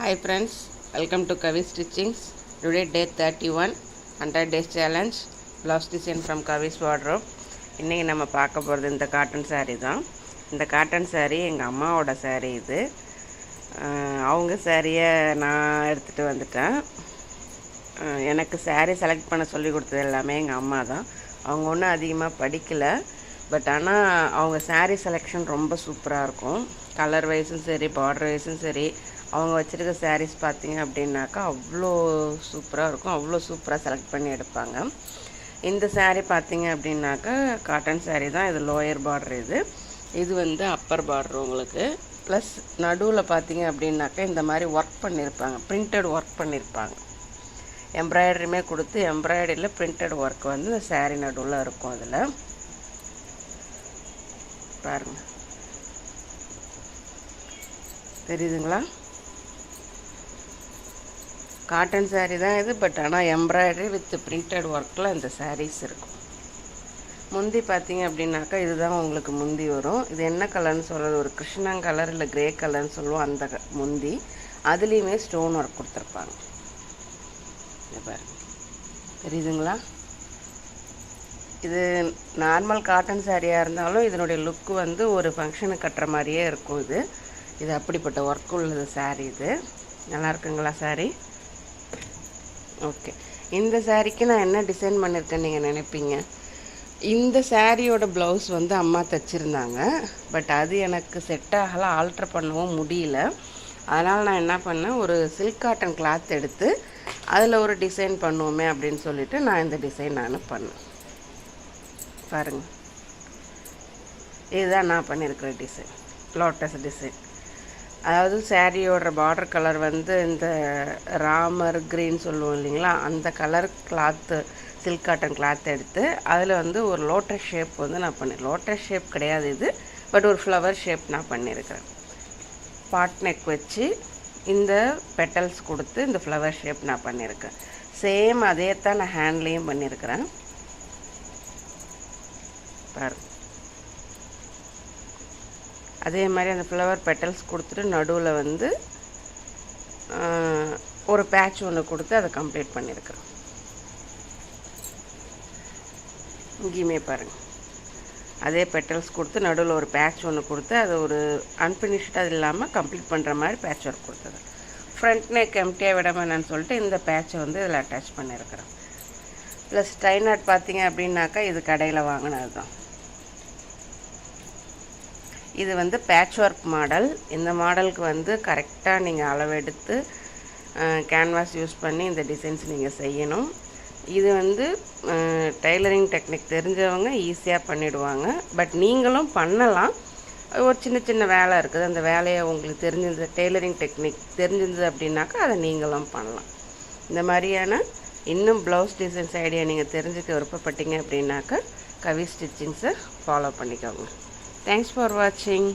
Hi friends, welcome to Kavi Stitchings. Today day 31, 100 days challenge, blouse design from Kavi's wardrobe. இன்றைக்கி நம்ம பார்க்க போகிறது இந்த காட்டன் saree தான். இந்த காட்டன் saree எங்கள் அம்மாவோட saree இது. அவங்க சாரியை நான் எடுத்துகிட்டு வந்துட்டேன். எனக்கு saree செலக்ட் பண்ண சொல்லி கொடுத்தது எல்லாமே எங்கள் அம்மா தான். அவங்க ஒன்றும் அதிகமாக படிக்கலை, பட் ஆனால் அவங்க saree செலெக்ஷன் ரொம்ப சூப்பராக இருக்கும். கலர் வைஸும் சரி, பார்டர் வைஸும் சரி, அவங்க வச்சுருக்க sarees பார்த்திங்க அப்படின்னாக்கா அவ்வளோ சூப்பராக இருக்கும். அவ்வளோ சூப்பராக செலக்ட் பண்ணி எடுப்பாங்க. இந்த saree பார்த்திங்க அப்படின்னாக்கா காட்டன் saree தான். இது லோயர் பார்டர், இது வந்து அப்பர் பார்டர் உங்களுக்கு. ப்ளஸ் நடுவில் பார்த்திங்க அப்படின்னாக்கா இந்த மாதிரி ஒர்க் பண்ணியிருப்பாங்க, பிரிண்டட் ஒர்க் பண்ணியிருப்பாங்க. எம்ப்ராய்டரியுமே கொடுத்து எம்ப்ராய்டரியில் பிரிண்டட் ஒர்க் வந்து இந்த saree நடுவில் இருக்கும். அதில் பாருங்கள், தெரியுதுங்களா? காட்டன் saree தான் இது, பட் ஆனால் எம்ப்ராய்டரி வித் பிரிண்டட் ஒர்க்கில் இந்த sarees இருக்கும். முந்தி பார்த்தீங்க அப்படின்னாக்கா இதுதான் உங்களுக்கு முந்தி வரும். இது என்ன கலர்னு சொல்கிறது, ஒரு கிருஷ்ணன் கலர் இல்லை கிரே கலர்னு சொல்லுவோம் அந்த முந்தி. அதுலேயுமே ஸ்டோன் ஒர்க் கொடுத்துருப்பாங்க. பாருங்க, தெரியுதுங்களா? இது நார்மல் காட்டன் சாரியாக இருந்தாலும் இதனுடைய லுக்கு வந்து ஒரு ஃபங்க்ஷனுக்கு கட்டுற மாதிரியே இருக்கும். இது அப்படிப்பட்ட ஒர்க் உள்ளது saree. இது நல்லா இருக்குங்களா saree? ஓகே, இந்த சாரீக்கு நான் என்ன டிசைன் பண்ணியிருக்கேன்னு நீங்கள் நினைப்பீங்க. இந்த சாரியோட ப்ளவுஸ் வந்து அம்மா தைச்சிருந்தாங்க, பட் அது எனக்கு செட் ஆகலை, ஆல்ட்ரு பண்ணவும் முடியல. அதனால் நான் என்ன பண்ணேன், ஒரு சில்க் காட்டன் கிளாத் எடுத்து அதில் ஒரு டிசைன் பண்ணுவோமே அப்படின்னு சொல்லிட்டு நான் இந்த டிசைன் பண்ணேன். பாருங்கள், இதுதான் நான் பண்ணியிருக்கிற டிசைன், லோட்டஸ் டிசைன். அதாவது சாரியோட பார்டர் கலர் வந்து இந்த ராமர் க்ரீன் சொல்லுவோம் இல்லைங்களா, அந்த colour cloth, silk cotton cloth எடுத்து அதில் வந்து ஒரு லோட்டஸ் ஷேப் வந்து நான் பண்ணேன். லோட்டஸ் ஷேப் கிடையாது இது, பட் ஒரு ஃப்ளவர் ஷேப் நான் பண்ணியிருக்கிறேன். பாட் நெக் வச்சு இந்த பெட்டல்ஸ் கொடுத்து இந்த ஃப்ளவர் ஷேப் நான் பண்ணியிருக்கேன். சேம் அதே தான் நான் ஹேண்ட்லேயும் பண்ணியிருக்கிறேன். பாருங்கள், அதே மாதிரி அந்த ஃப்ளவர் பெட்டல்ஸ் கொடுத்துட்டு நடுவில் வந்து ஒரு பேட்ச் ஒன்று கொடுத்து அதை கம்ப்ளீட் பண்ணியிருக்கிறேன். இங்கேயுமே பாருங்கள், அதே பெட்டல்ஸ் கொடுத்து நடுவில் ஒரு பேட்ச் ஒன்று கொடுத்து அது ஒரு அன்ஃபினிஷ்டாக அது இல்லாமல் கம்ப்ளீட் பண்ணுற மாதிரி பேட்ச் ஒர்க் கொடுத்தது. ஃப்ரண்ட் நெக் எம்டியாக விடமான்னு சொல்லிட்டு இந்த பேட்சை வந்து இதில் அட்டாச் பண்ணியிருக்கிறேன். ப்ளஸ் டை நாட் பார்த்தீங்க அப்படின்னாக்கா இது கடையில் வாங்கினது தான். இது வந்து பேட்ச் ஒர்க் மாடல். இந்த மாடலுக்கு வந்து கரெக்டாக நீங்கள் அளவெடுத்து கேன்வாஸ் யூஸ் பண்ணி இந்த டிசைன்ஸ் நீங்கள் செய்யணும். இது வந்து டெய்லரிங் டெக்னிக் தெரிஞ்சவங்க ஈஸியாக பண்ணிவிடுவாங்க, பட் நீங்களும் பண்ணலாம். ஒரு சின்ன சின்ன வேலை இருக்குது, அந்த வேலையை உங்களுக்கு தெரிஞ்சது, டெய்லரிங் டெக்னிக் தெரிஞ்சிருந்தது அப்படின்னாக்கா அதை நீங்களும் பண்ணலாம். இந்த மாதிரியான இன்னும் ப்ளவுஸ் டிசைன்ஸ் ஐடியா நீங்கள் தெரிஞ்சுக்க விருப்பப்பட்டீங்க அப்படின்னாக்கா கவி ஸ்டிச்சிங்ஸை ஃபாலோ பண்ணிக்கோங்க. Thanks for watching.